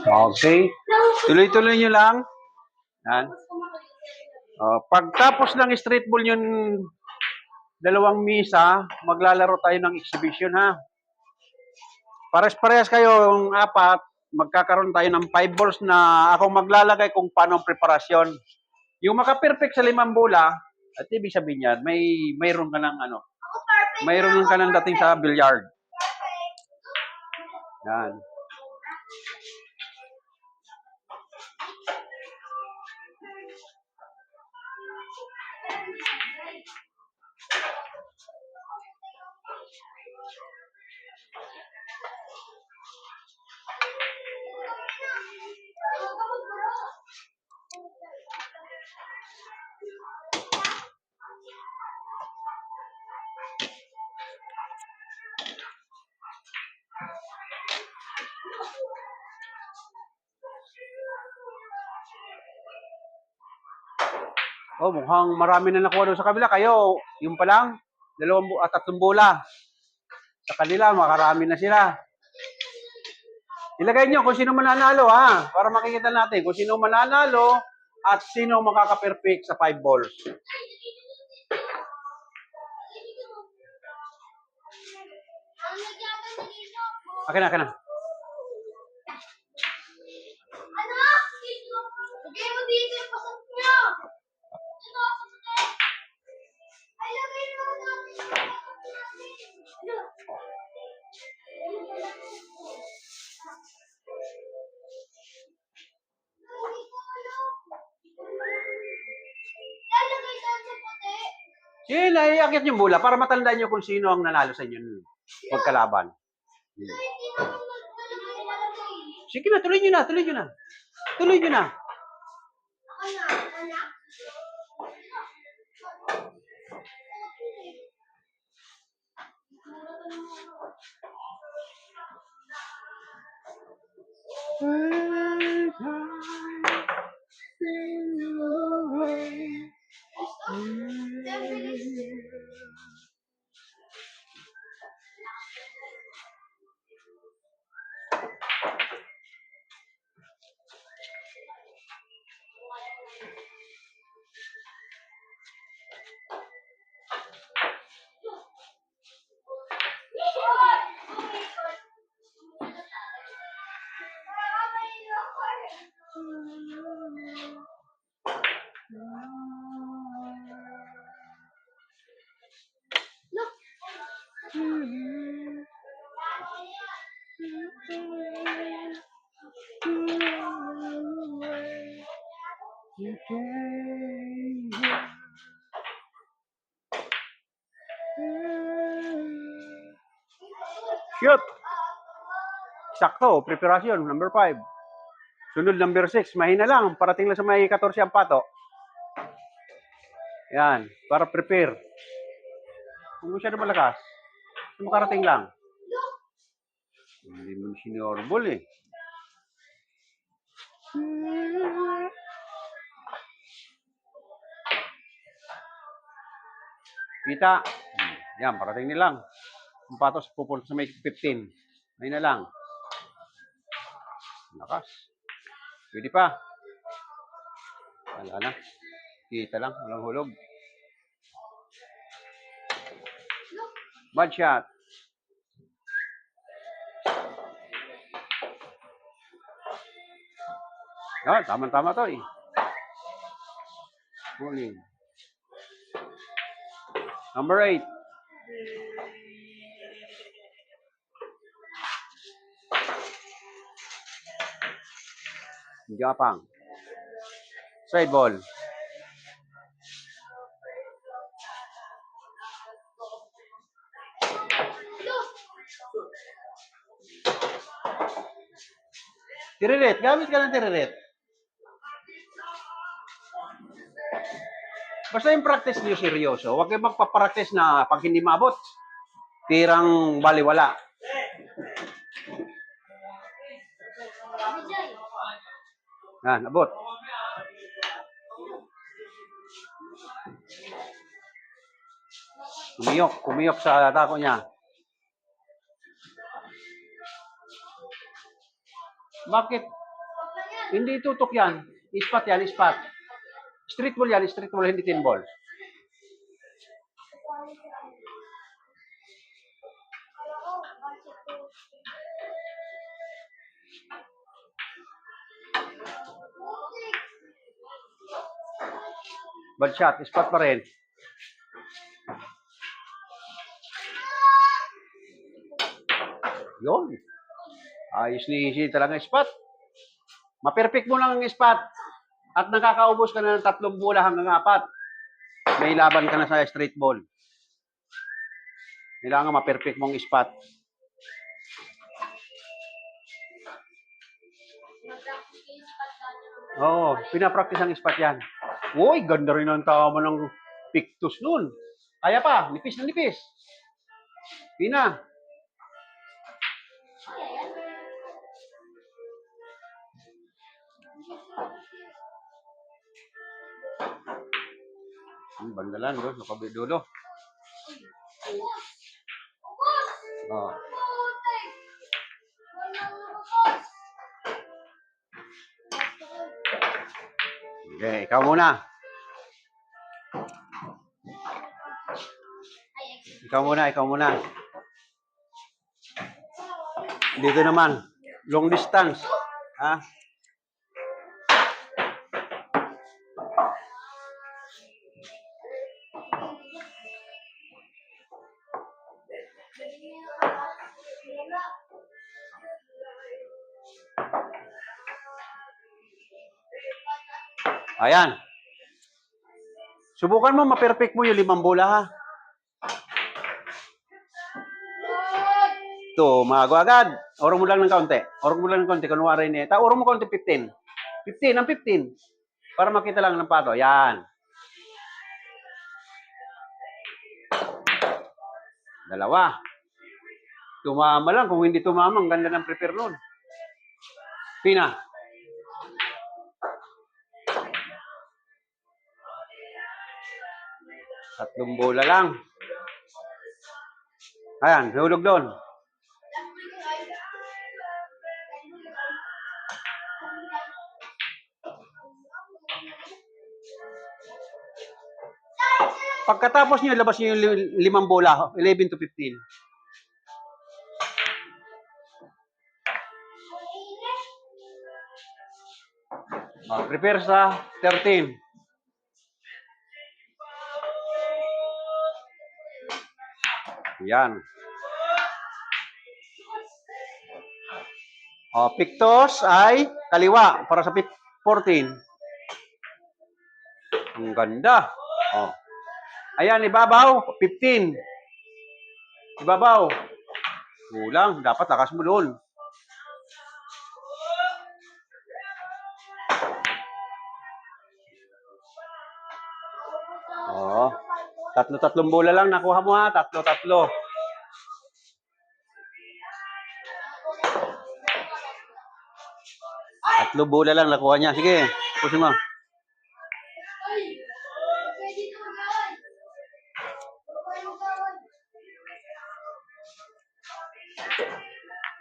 Okay. Tuloy-tuloy nyo lang. Yan. Pagtapos ng street ball yung dalawang misa, maglalaro tayo ng exhibition, ha? Pares-parehas kayo, yung apat, magkakaroon tayo ng 5 balls na ako maglalagay kung paano ang preparasyon. Yung maka-perfect sa 5 bola, at ibig sabihin yan, mayroon ka ng mayroon ka ng dating sa billiard. Yan. Oh, mukhang marami na nakuha doon sa kabila. Kayo, yung pa lang, 3 bola. Sa kanila, makarami na sila. Ilagay nyo kung sino mananalo, ha? Para makikita natin kung sino mananalo at sino makaka-perfect sa 5 balls. Akin na. Lagay mo dito yung pasok niya. Ay, lagay mo natin. Lalagay doon sa puti. Sige, naiakit yung bola para matandaan nyo kung sino ang nanalo sa inyo magkalaban. Hindi naman malagay. Sige na, tuloy nyo na. Tuloy nyo na. Anak. Shoot! Sakto, preparasyon, number 5. Sunod, number 6. Mahina lang, parating lang sa may 14 ang pato. Yan, para prepare. Kung masyado malakas, makarating lang. Hindi mo sinorbol eh. Kita. Yan, parating nilang. Ang patos pupunta sa may 15. May na lang. Lakas. Pwede pa. Wala na. Kita lang. Walang hulog. Bad shot. Ah, tama-tama to eh. Morning. Number 8. Japang. Side ball. Tiriret. Gamit ka ng tiriret. Basta yung practice niyo seryoso. Huwag kayo magpapractice na pag hindi maabot, tirang baliwala. Yan, abot. Kumiyok sa tako niya. Bakit Hindi tutok yan. Ispat yan, ispat. Street ball yan, street ball, hindi tin ball. Bad shot, ispat pa rin. Yun. Ayos ni Easy talaga spot. Ma-perfect mo lang ang spot. At nakakaubos ka na ng 3 bola hanggang 4. May laban ka na sa straight ball. Kailangan ma-perfect mong spot. Oo, pinapractice ang spot yan. Uy, ganda rin ang tama ng pictus nun. Kaya pa, nipis na nipis. Pina. Ang bandalan, no? Nakabidulo. Oh. Okay, ikaw muna. Ikaw muna. Dito naman, long distance. Ha? Ayan. Subukan mo, ma-perfect mo yung 5 bola, ha? Ito, mago agad. Orong mo lang ng kaunti. Orong mo lang ng kaunti. Kunwari niya. Orong mo kaunti, 15. 15, ang 15. Para makita lang ng pato. Yan. Dalawa. Tumama lang. Kung hindi tumama, ang ganda ng prepare nun. Pina. Tatlong bola lang. Ayan, nahulog doon. Pagkatapos niyo, labas niyo yung 5 bola. 11 to 15. Prepare sa 13. Yan. Pictos ay kaliwa para sa 14. Ang ganda. Ayan, ibabaw, 15. Ibabaw. Kulang, dapat lakas mo doon. Tatlo-tatlong bola lang nakuha mo, ha. Tatlo-tatlo. Tatlo bola lang nakuha niya. Sige, pusin mo.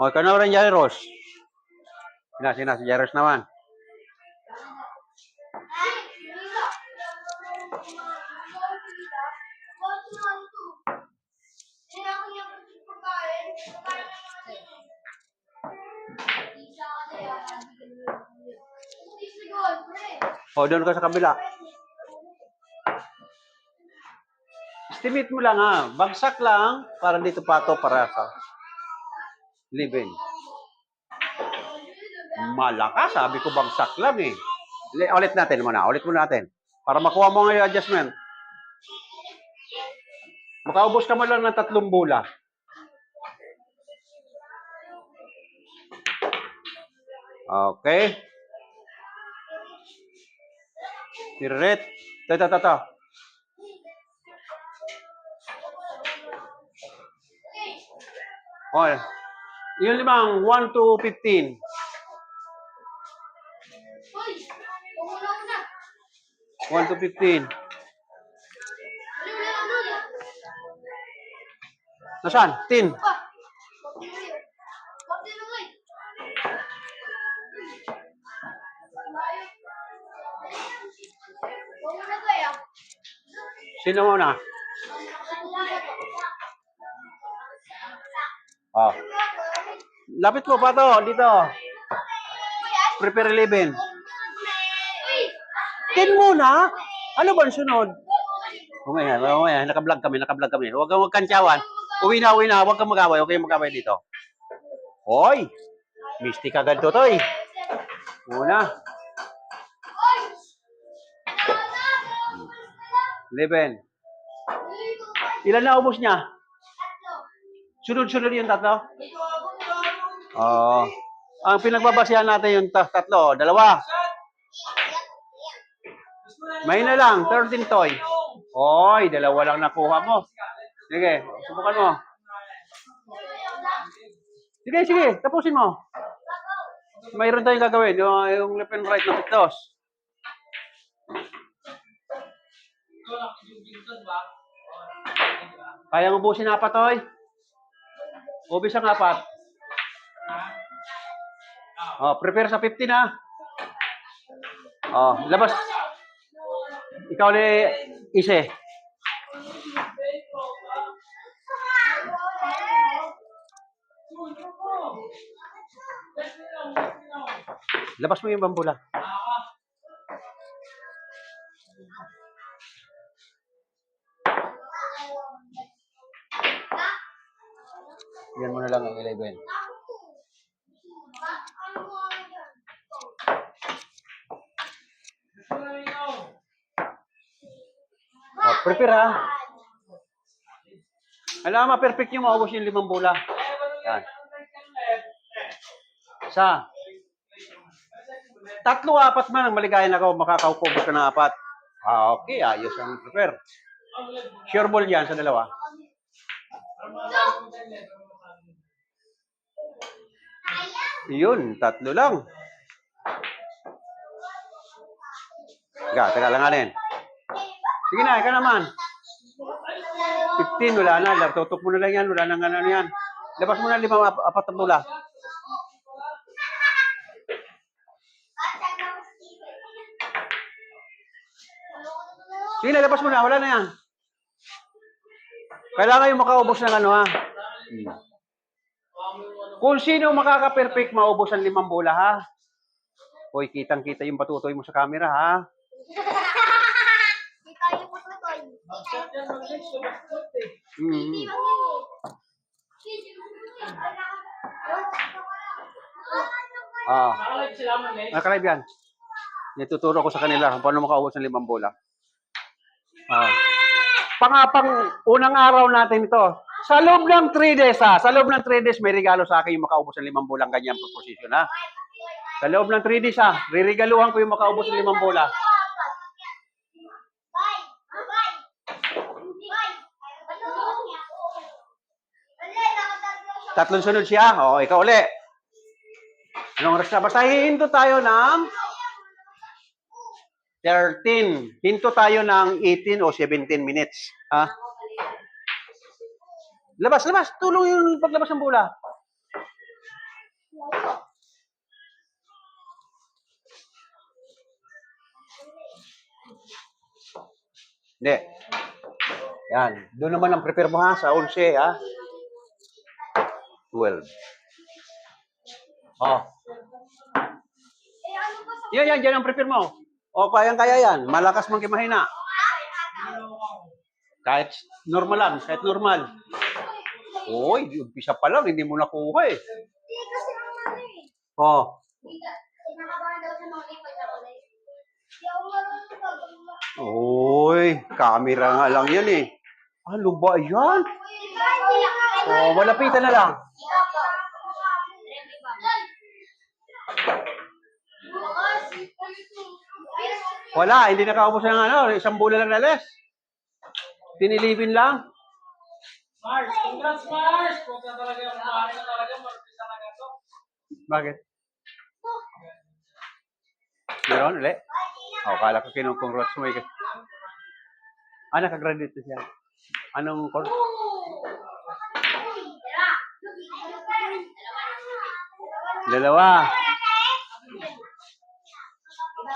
Ikaw na rin, Jairus. Sina, si Jairus naman. Doon ka sa kabila. Estimate mo lang, ha. Bagsak lang para dito pato para sa living. Malakas, sabi ko bagsak lang eh. Ulit natin muna. Ulit muna natin. Para makuha mo ngayon adjustment. Makaubos ka mo lang ng 3 bola. Okay. Piret. Ito. Yung 1 to 15. 1 to 15. Nasaan? 10. Sino muna? Oh. Lapit mo pa to, dito. Prepare 11. 10 muna? Ano ba ang sunod? Umaya, naka-vlog kami. Huwag kang tiyawan. Uwi na. Huwag kang mag-away. Huwag kang mag-away dito. Hoy! Mystic agad to, toy. Una. 11. Ilan na ubos niya? Sunod-sunod yung tatlo? Oo. Ang pinagbabasihan natin yung tatlo, dalawa. May na lang, 13 toy. Oy, dalawa lang nakuha mo. Sige, subukan mo. Sige, tapusin mo. Mayroon tayong gagawin, yung left and right na pitos. Kaya ubusin na apat, toy. Ubis ang apat. Oh, prepare sa 15 ha. Oh, labas. Ikaw ni Ise. Labas mo yung bambula. Yan mo na lang ang 11. Oh, prepare ha. Alam mo, perfect yung maubos yung 5 bola. Yan. Sa 3-4 man ang maligayan ako, makakaukubos ka ng 4. Ah, okay, ayos ang prepare. Sure ball yan sa dalawa. Yun, 3 lang. Teka lang alin. Sige na, ikaw naman. 15, wala na. Tutok mo na lang yan. Wala nang ano yan. Labas mo na 5, 4 na bola. Sige na, labas mo na. Wala na yan. Kailangan yung makaubos ng ano ha. Kung sino makaka-perfect, maubos ang 5 bola ha. Hoy, kitang-kita yung batutoy mo sa camera ha. Ah. Nakalive yan. Ituturo ko sa kanila kung paano makaubos ng 5 bola. Ah. Unang araw natin ito. Sa loob ng 3 days ha. Sa loob ng 3 days may regalo sa akin yung makaubos ng 5 bola ganyan proposition ha. Sa loob ng 3 days ha. Riregaluhan ko yung makaubos ng 5 bola. Tatlong sunod siya. O, ikaw uli. Anong oras na? Basta hihinto tayo ng 13. Hinto tayo ng 18 o 17 minutes. Ha? Labas. Tulong yung paglabas ng bola. Hindi. Yan. Doon naman ang prepare mo ha. Sa 11 ha. 12. Oh. Yan. Diyan ang prepare mo. O, kayang-kaya yan. Malakas man mahina. Kahit normal. Uy, umpisa pa lang. Hindi mo nakuha eh. Oh. Uy, camera nga lang yan eh. Ano ba yan? Oh, malapitan na lang. Wala, hindi nakaubos ng ano, 1 bola lang na less. Tinilibin lang. Mars, congrats Mars! Punta talaga yung mahal na talaga, Mars talaga to. Bakit? Meron ulit? Oh, kala ko kinukongrats mo eh. Nakagraduate siya. Anong course? Dalawa.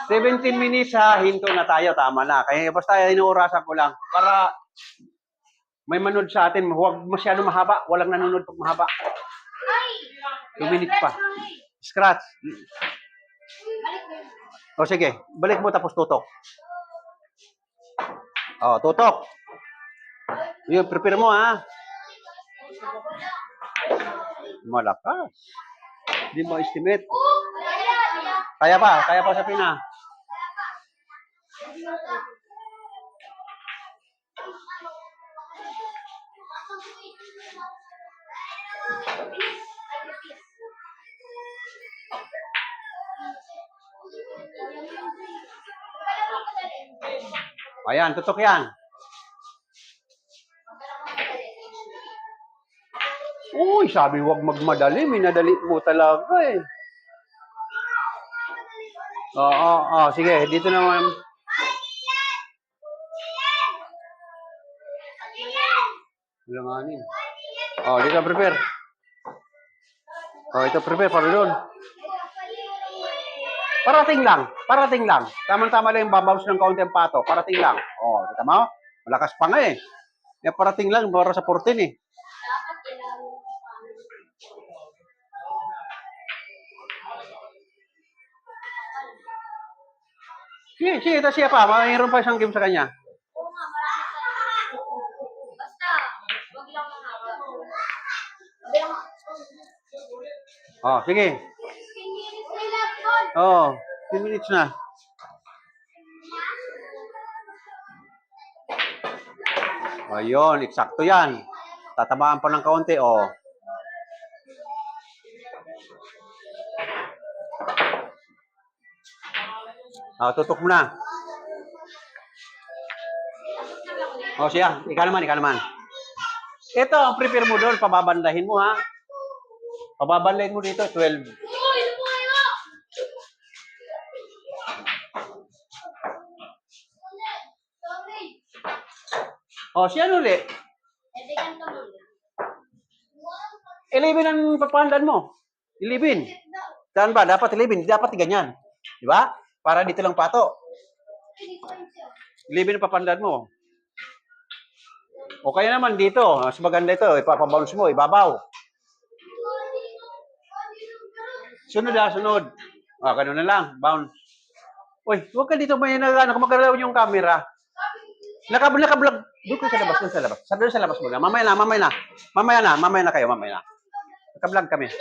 17 minutes ha, hinto na tayo, tama na. Kaya basta inuurasan ko lang para may manood sa atin. Huwag masyado mahaba, walang nanonood pag mahaba. Ay! 2 minutes pa. Ay! Scratch. Balik mo yun. O sige, balik mo tapos tutok. O, tutok. Yun, prepare mo ha. Malakas. Hindi mo estimate. Kaya pa sa pina. Ayan, tutok yan. Uy, sabi huwag magmadali. Minadali mo talaga eh. Oo, sige. Dito naman. Langanin. Oh, dito prepare. Oh, ito prepare para doon. Parating lang. Tama-tama lang yung babaws ng kaunti ang pato. Parating lang. Oh, kita mo? Malakas pa nga eh. Eh, parating lang para sa 14 eh. Sige, ito siya pa. Mayroon pa isang game sa kanya. Oo nga, marami pa. Basta, wag lang mahaba. Oh, sige. 10 minutes na left on. Oh, 10 minutes na. Ayun, eksakto yan. Tatamaan pa ng kaunti, oh. Tutok mo na. Oh, siya. Ikaw naman. Ito, ang prepare mo doon. Pababandahin mo, ha? Pababandahin mo dito, 12. Uy, lumayo! Sorry. Oh, siya ulit. Edigan ka muna. 11 ang papandan mo. 11. Saan ba? Dapat 11. Dapat ganyan. Di ba? Para dito lang pato. 11 ang papandan mo. O kaya naman dito. Mas maganda ito. Ipapabounce mo. Ibabaw. Sunod. Ganun na lang. Bounce. Uy, huwag ka dito may kumagalaw yung camera. Nakablog. Doon ka sa labas. Doon sa labas mo na. Mamaya na kayo. Nakablog kami.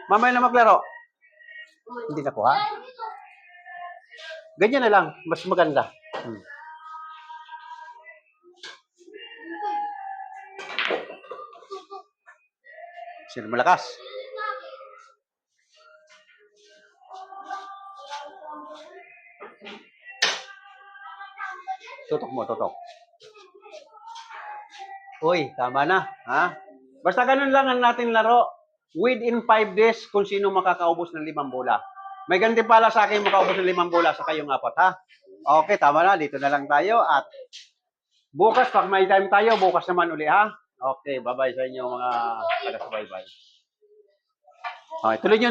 Mamaya na maglaro. Hindi na po, ha? Ganyan na lang. Mas maganda. Sino malakas? Tutok. Uy, tama na. Ha? Basta ganun lang ang natin laro. Within 5 days kung sino makakaubos ng 5 bola. May ganti pala sa akin makaubos ng 5 bola sa kayong 4, ha? Okay, tama na. Dito na lang tayo. At bukas, pag may time tayo, bukas naman uli, ha? Okay, bye-bye sa inyo mga taga-subaybay. Okay, tuloy nyo.